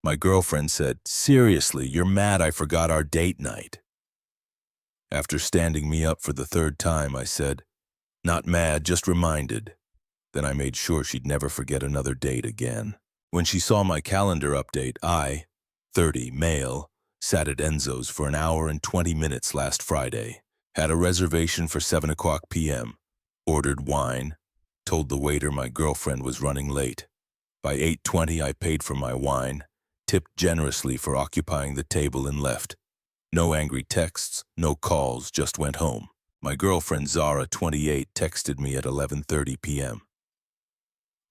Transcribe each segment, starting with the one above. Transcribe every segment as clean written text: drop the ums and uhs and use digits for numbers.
My girlfriend said, "Seriously, you're mad I forgot our date night." After standing me up for the third time, I said, "Not mad, just reminded." Then I made sure she'd never forget another date again. When she saw my calendar update, I, 30, male, sat at Enzo's for an hour and 20 minutes last Friday, had a reservation for 7 o'clock p.m., ordered wine, told the waiter my girlfriend was running late. By 8:20, I paid for my wine, tipped generously for occupying the table, and left. No angry texts, no calls, just went home. My girlfriend Zara, 28, texted me at 11:30 p.m.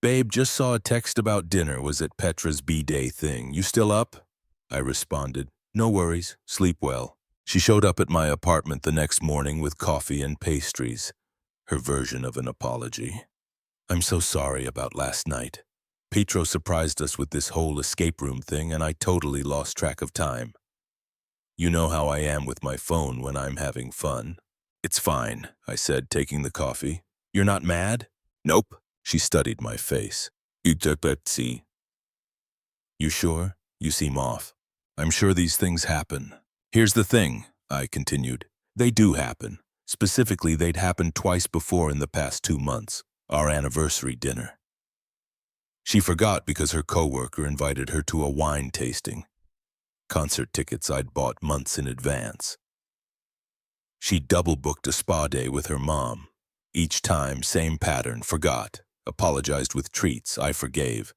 "Babe, just saw a text about dinner. Was at Petra's B-Day thing. You still up?" I responded, "No worries, sleep well." She showed up at my apartment the next morning with coffee and pastries, her version of an apology. "I'm so sorry about last night. Petro surprised us with this whole escape room thing, and I totally lost track of time. You know how I am with my phone when I'm having fun." "It's fine," I said, taking the coffee. "You're not mad?" "Nope." She studied my face. "You sure? You seem off." "I'm sure these things happen." "Here's the thing," I continued. "They do happen. Specifically, they'd happened twice before in the past 2 months. Our anniversary dinner." She forgot because her coworker invited her to a wine tasting. Concert tickets I'd bought months in advance. She double-booked a spa day with her mom. Each time, same pattern, forgot. Apologized with treats, I forgave.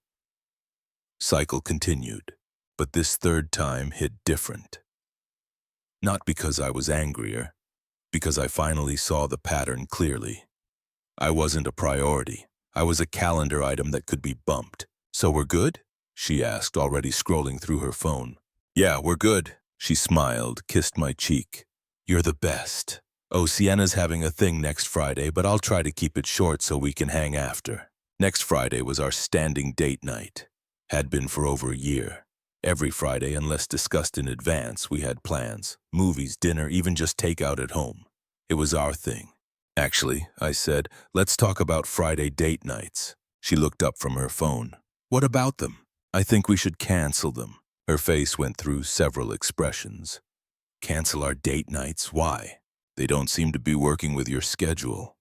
Cycle continued, but this third time hit different. Not because I was angrier, because I finally saw the pattern clearly. I wasn't a priority. I was a calendar item that could be bumped. "So we're good?" she asked, already scrolling through her phone. "Yeah, we're good." She smiled, kissed my cheek. "You're the best. Oh, Sienna's having a thing next Friday, but I'll try to keep it short so we can hang after." Next Friday was our standing date night. Had been for over a year. Every Friday, unless discussed in advance, we had plans. Movies, dinner, even just takeout at home. It was our thing. "Actually," I said, "let's talk about Friday date nights." She looked up from her phone. "What about them?" "I think we should cancel them." Her face went through several expressions. "Cancel our date nights? Why? They don't seem to be working with your schedule."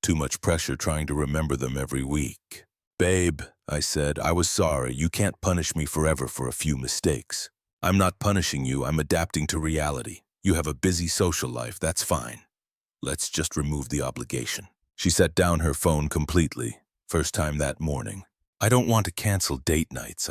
"Too much pressure trying to remember them every week." "Babe," I said, "I was sorry. You can't punish me forever for a few mistakes." "I'm not punishing you. I'm adapting to reality. You have a busy social life. That's fine. Let's just remove the obligation." She set down her phone completely. First time that morning. "I don't want to cancel date nights.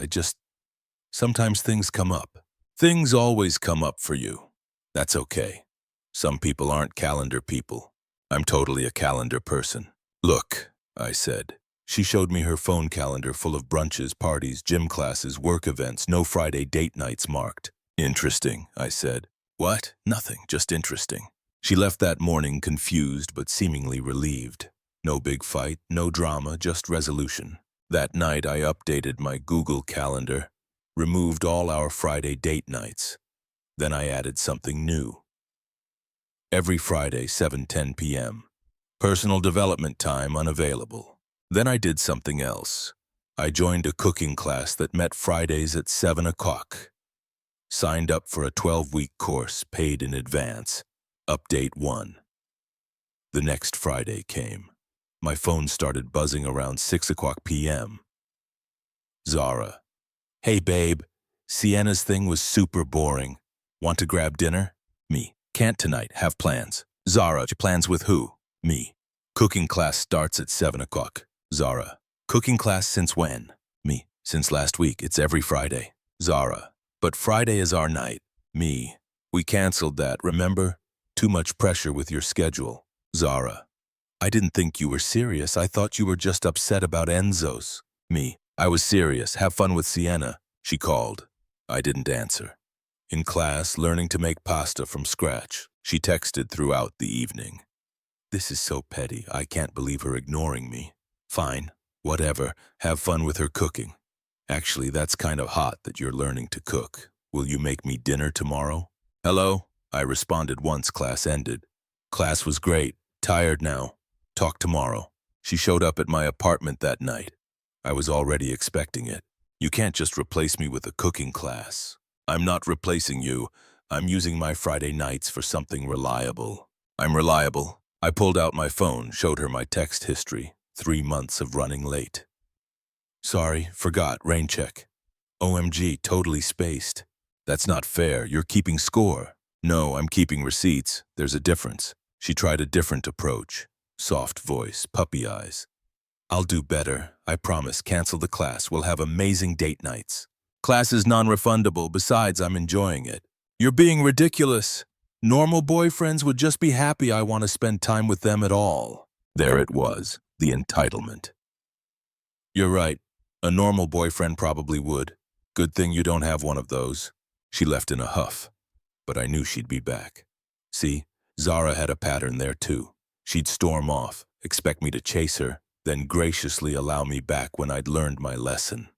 Sometimes things come up." "Things always come up for you." "That's okay. Some people aren't calendar people. I'm totally a calendar person." "Look," I said. She showed me her phone calendar full of brunches, parties, gym classes, work events, no Friday date nights marked. "Interesting," I said. "What?" "Nothing, just interesting." She left that morning confused but seemingly relieved. No big fight, no drama, just resolution. That night I updated my Google Calendar, removed all our Friday date nights. Then I added something new. Every Friday, 7:10 p.m. Personal development time unavailable. Then I did something else. I joined a cooking class that met Fridays at 7 o'clock. Signed up for a 12-week course, paid in advance. Update 1. The next Friday came. My phone started buzzing around 6 o'clock p.m. Zara. "Hey babe, Sienna's thing was super boring. Want to grab dinner?" Me. "Can't tonight, have plans." Zara. "Plans with who?" Me. "Cooking class starts at 7 o'clock. Zara. "Cooking class since when?" Me. "Since last week, it's every Friday." Zara. "But Friday is our night." Me. "We canceled that, remember? Too much pressure with your schedule." Zara. "I didn't think you were serious. I thought you were just upset about Enzo's." Me. "I was serious. Have fun with Sienna." She called. I didn't answer. In class, learning to make pasta from scratch. She texted throughout the evening. "This is so petty. I can't believe her ignoring me." "Fine. Whatever. Have fun with her cooking." "Actually, that's kind of hot that you're learning to cook. Will you make me dinner tomorrow?" "Hello?" I responded once class ended. "Class was great. Tired now. Talk tomorrow." She showed up at my apartment that night. I was already expecting it. You can't just replace me with a cooking class. I'm not replacing you. I'm using my Friday nights for something reliable. I'm reliable. I pulled out my phone, showed her my text history. 3 months of running late. Sorry, forgot, rain check. OMG, totally spaced. That's not fair, you're keeping score. No, I'm keeping receipts. There's a difference. She tried a different approach. Soft voice, puppy eyes. I'll do better. I promise, cancel the class. We'll have amazing date nights. Class is non-refundable. Besides, I'm enjoying it. You're being ridiculous. Normal boyfriends would just be happy I want to spend time with them at all. There it was, the entitlement. You're right. A normal boyfriend probably would. Good thing you don't have one of those. She left in a huff, but I knew she'd be back. See, Zara had a pattern there too. She'd storm off, expect me to chase her, then graciously allow me back when I'd learned my lesson.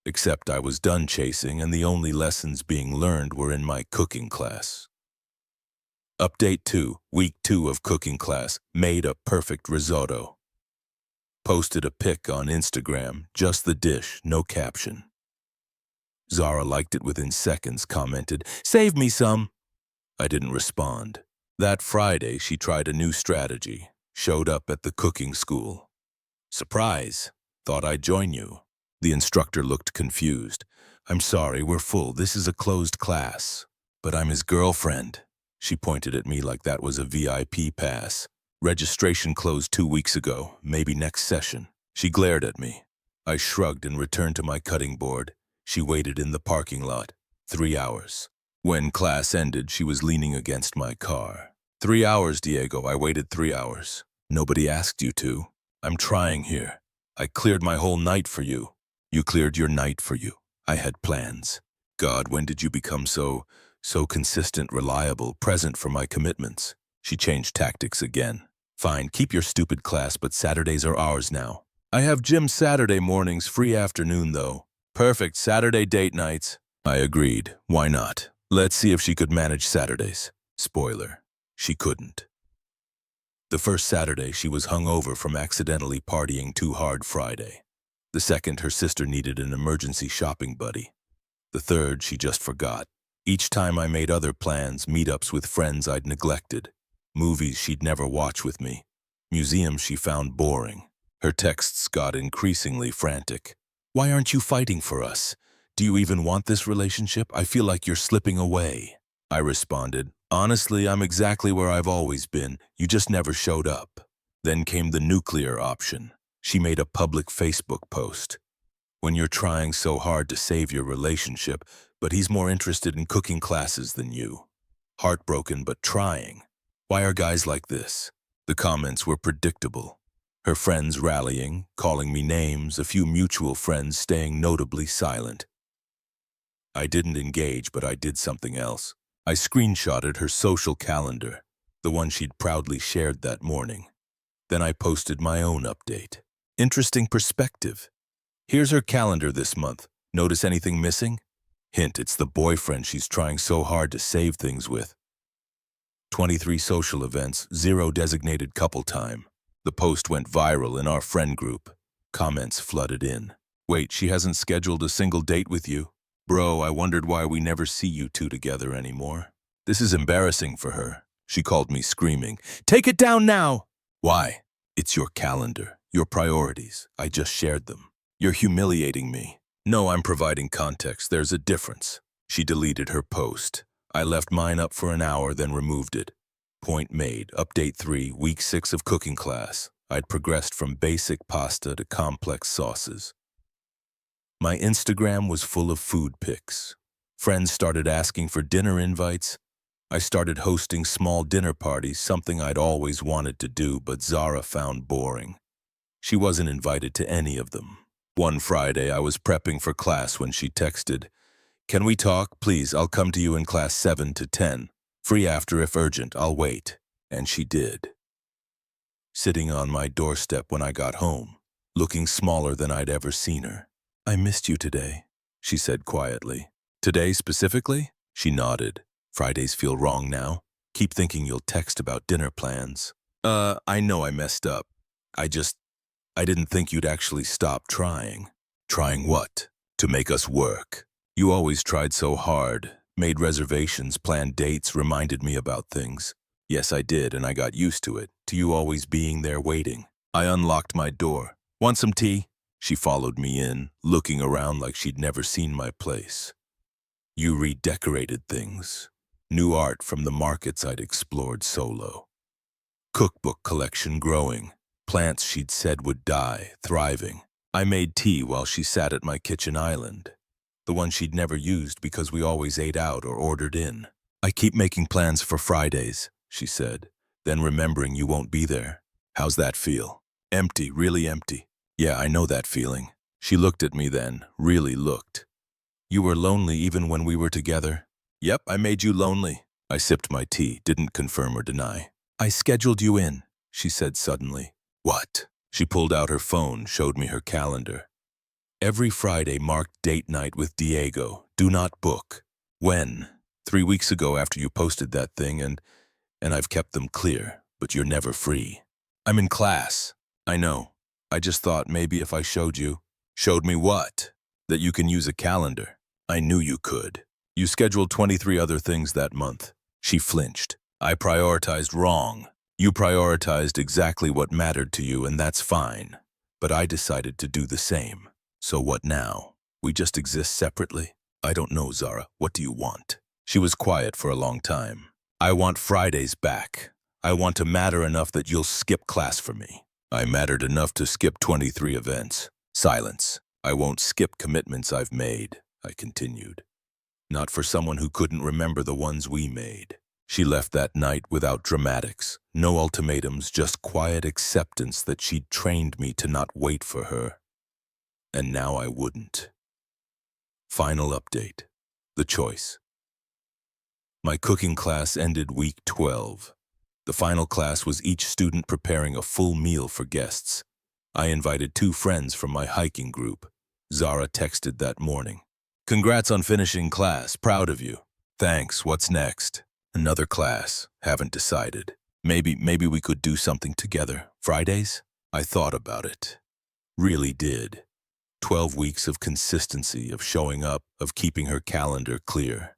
Except I was done chasing and the only lessons being learned were in my cooking class. Update 2, week 2 of cooking class, made a perfect risotto. Posted a pic on Instagram, just the dish, no caption. Zara liked it within seconds, commented, "Save me some." I didn't respond. That Friday, she tried a new strategy, showed up at the cooking school. Surprise, thought I'd join you. The instructor looked confused. I'm sorry, we're full, this is a closed class. But I'm his girlfriend. She pointed at me like that was a VIP pass. Registration closed 2 weeks ago, maybe next session. She glared at me. I shrugged and returned to my cutting board. She waited in the parking lot. 3 hours. When class ended, she was leaning against my car. 3 hours, Diego. I waited 3 hours. Nobody asked you to. I'm trying here. I cleared my whole night for you. You cleared your night for you. I had plans. God, when did you become so consistent, reliable, present for my commitments? She changed tactics again. Fine, keep your stupid class, but Saturdays are ours now. I have gym Saturday mornings, free afternoon though. Perfect, Saturday date nights. I agreed. Why not? Let's see if she could manage Saturdays. Spoiler, she couldn't. The first Saturday, she was hungover from accidentally partying too hard Friday. The second, her sister needed an emergency shopping buddy. The third, she just forgot. Each time I made other plans, meetups with friends I'd neglected. Movies she'd never watch with me. Museums she found boring. Her texts got increasingly frantic. Why aren't you fighting for us? Do you even want this relationship? I feel like you're slipping away. I responded, honestly, I'm exactly where I've always been. You just never showed up. Then came the nuclear option. She made a public Facebook post. When you're trying so hard to save your relationship, but he's more interested in cooking classes than you. Heartbroken but trying. Why are guys like this? The comments were predictable. Her friends rallying, calling me names, a few mutual friends staying notably silent. I didn't engage, but I did something else. I screenshotted her social calendar, the one she'd proudly shared that morning. Then I posted my own update. Interesting perspective. Here's her calendar this month. Notice anything missing? Hint, it's the boyfriend she's trying so hard to save things with. 23 social events, 0 designated couple time. The post went viral in our friend group. Comments flooded in. Wait, she hasn't scheduled a single date with you? Bro, I wondered why we never see you two together anymore. This is embarrassing for her. She called me screaming, "Take it down now!" Why? It's your calendar, your priorities. I just shared them. You're humiliating me. No, I'm providing context. There's a difference. She deleted her post. I left mine up for an hour, then removed it. Point made. Update 3, week 6 of cooking class. I'd progressed from basic pasta to complex sauces. My Instagram was full of food pics. Friends started asking for dinner invites. I started hosting small dinner parties, something I'd always wanted to do, but Zara found boring. She wasn't invited to any of them. One Friday, I was prepping for class when she texted, "Can we talk? Please, I'll come to you in class 7 to 10. Free after if urgent, I'll wait." And she did. Sitting on my doorstep when I got home, looking smaller than I'd ever seen her. "I missed you today," she said quietly. "Today specifically?" She nodded. "Fridays feel wrong now? Keep thinking you'll text about dinner plans." I know I messed up. I didn't think you'd actually stop trying." Trying what? To make us work. You always tried so hard, made reservations, planned dates, reminded me about things. Yes, I did, and I got used to it, to you always being there waiting. I unlocked my door. Want some tea? She followed me in, looking around like she'd never seen my place. You redecorated things. New art from the markets I'd explored solo. Cookbook collection growing. Plants she'd said would die, thriving. I made tea while she sat at my kitchen island. The one she'd never used because we always ate out or ordered in. I keep making plans for Fridays, she said, then remembering you won't be there. How's that feel? Empty, really empty. Yeah, I know that feeling. She looked at me then, really looked. You were lonely even when we were together? Yep, I made you lonely. I sipped my tea, didn't confirm or deny. I scheduled you in, she said suddenly. What? She pulled out her phone, showed me her calendar. Every Friday marked date night with Diego. Do not book. When? 3 weeks ago after you posted that thing, and I've kept them clear, but you're never free. I'm in class. I know. I just thought maybe if I showed you. Showed me what? That you can use a calendar. I knew you could. You scheduled 23 other things that month. She flinched. I prioritized wrong. You prioritized exactly what mattered to you, and that's fine. But I decided to do the same. So what now? We just exist separately? I don't know, Zara. What do you want? She was quiet for a long time. I want Fridays back. I want to matter enough that you'll skip class for me. I mattered enough to skip 23 events. Silence. I won't skip commitments I've made, I continued. Not for someone who couldn't remember the ones we made. She left that night without dramatics, no ultimatums, just quiet acceptance that she'd trained me to not wait for her. And now I wouldn't. Final update. The choice. My cooking class ended week 12. The final class was each student preparing a full meal for guests. I invited 2 friends from my hiking group. Zara texted that morning. Congrats on finishing class, proud of you. Thanks, what's next? Another class, haven't decided. Maybe we could do something together. Fridays? I thought about it. Really did. 12 weeks of consistency, of showing up, of keeping her calendar clear.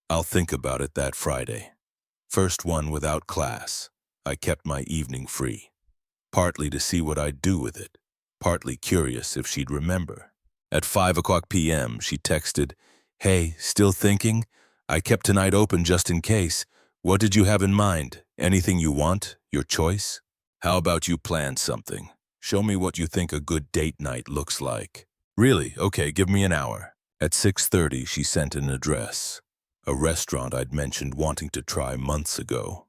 I'll think about it that Friday. First one without class. I kept my evening free. Partly to see what I'd do with it. Partly curious if she'd remember. At 5:00 p.m., she texted, "Hey, still thinking? I kept tonight open just in case. What did you have in mind? Anything you want? Your choice? How about you plan something? Show me what you think a good date night looks like." Really? Okay, give me an hour. At 6:30, she sent an address. A restaurant I'd mentioned wanting to try months ago.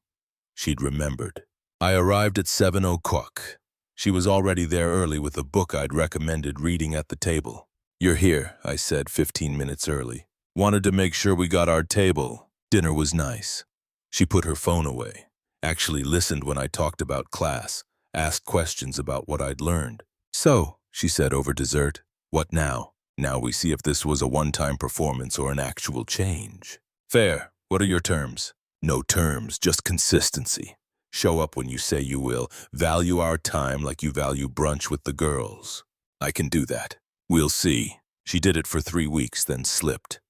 She'd remembered. I arrived at 7:00. She was already there early with a book I'd recommended reading at the table. "You're here," I said 15 minutes early. "Wanted to make sure we got our table. Dinner was nice." She put her phone away, actually listened when I talked about class, asked questions about what I'd learned. "So," she said over dessert, "what now? Now we see if this was a one-time performance or an actual change." "Fair. What are your terms?" "No terms, just consistency. Show up when you say you will. Value our time like you value brunch with the girls." "I can do that. We'll see." She did it for 3 weeks, then slipped.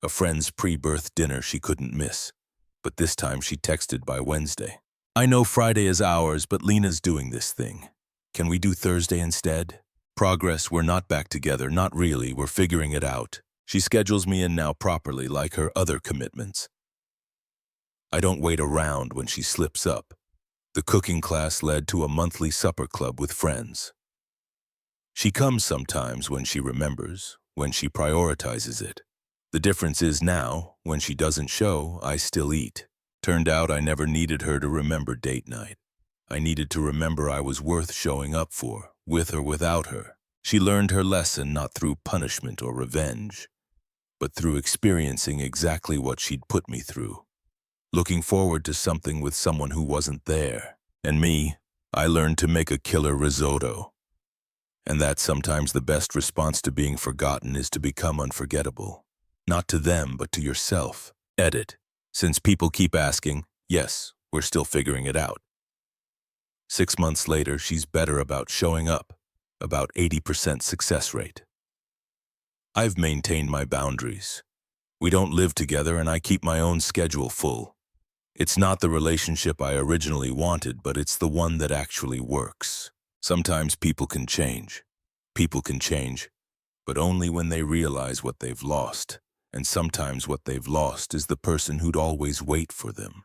A friend's pre-birth dinner she couldn't miss. But this time she texted by Wednesday. "I know Friday is ours, but Lena's doing this thing. Can we do Thursday instead?" Progress, we're not back together, not really, we're figuring it out. She schedules me in now properly, like her other commitments. I don't wait around when she slips up. The cooking class led to a monthly supper club with friends. She comes sometimes when she remembers, when she prioritizes it. The difference is now, when she doesn't show, I still eat. Turned out I never needed her to remember date night. I needed to remember I was worth showing up for, with or without her. She learned her lesson not through punishment or revenge, but through experiencing exactly what she'd put me through. Looking forward to something with someone who wasn't there. And me, I learned to make a killer risotto. And that sometimes the best response to being forgotten is to become unforgettable. Not to them, but to yourself. Edit. Since people keep asking, yes, we're still figuring it out. 6 months later, she's better about showing up. About 80% success rate. I've maintained my boundaries. We don't live together and I keep my own schedule full. It's not the relationship I originally wanted, but it's the one that actually works. Sometimes people can change. People can change, but only when they realize what they've lost. And sometimes what they've lost is the person who'd always wait for them.